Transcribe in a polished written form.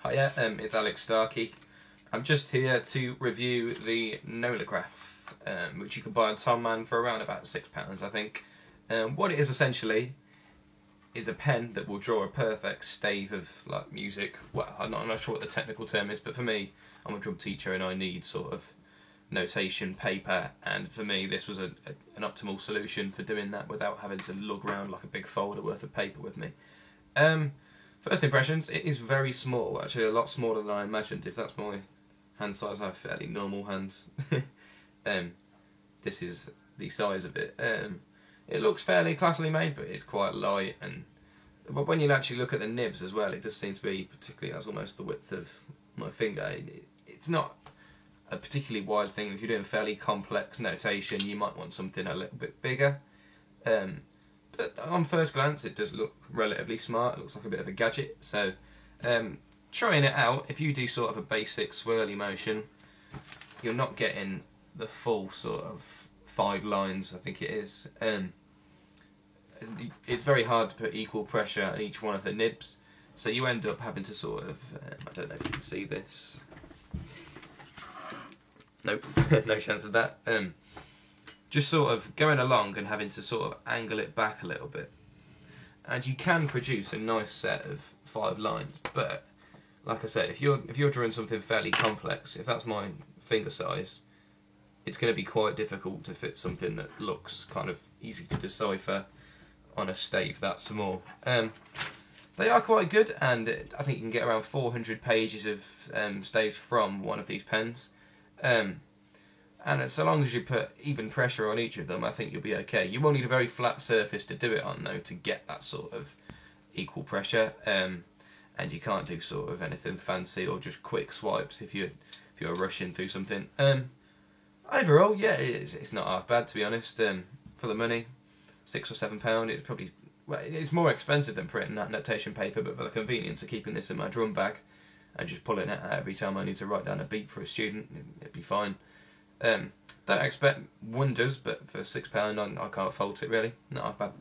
Hiya, it's Alex Starkey. I'm just here to review the Nolograph, which you can buy on Tom Man for around about £6, I think. What it is essentially is a pen that will draw a perfect stave of like music. Well, I'm not sure what the technical term is, but for me, I'm a drum teacher and I need sort of notation paper, and for me this was an optimal solution for doing that without having to lug around like a big folder worth of paper with me. First impressions, it is very small, actually a lot smaller than I imagined. If that's my hand size, I have fairly normal hands. This is the size of it. It looks fairly classily made, but it's quite light, but when you actually look at the nibs as well, it does seem to be, particularly as almost the width of my finger. It's not a particularly wide thing. If you're doing fairly complex notation, you might want something a little bit bigger. But on first glance, it does look relatively smart. It looks like a bit of a gadget. So, trying it out, if you do sort of a basic swirly motion, you're not getting the full sort of 5 lines, I think it is. It's very hard to put equal pressure on each one of the nibs, so you end up having to sort of, I don't know if you can see this. Nope, no chance of that. Just sort of going along and having to sort of angle it back a little bit. And you can produce a nice set of 5 lines, but like I said, if you're drawing something fairly complex, if that's my finger size, it's going to be quite difficult to fit something that looks kind of easy to decipher on a stave that small. They are quite good, and I think you can get around 400 pages of staves from one of these pens. And so long as you put even pressure on each of them, I think you'll be okay. You will need a very flat surface to do it on, though, to get that sort of equal pressure. And you can't do sort of anything fancy or just quick swipes if you're rushing through something. Overall, yeah, it's not half bad, to be honest. For the money, £6 or £7. It's probably, well, it's more expensive than printing that notation paper, but for the convenience of keeping this in my drum bag and just pulling it out every time I need to write down a beat for a student, it'd be fine. Don't expect wonders, but for £6 I can't fault it really. Not half bad.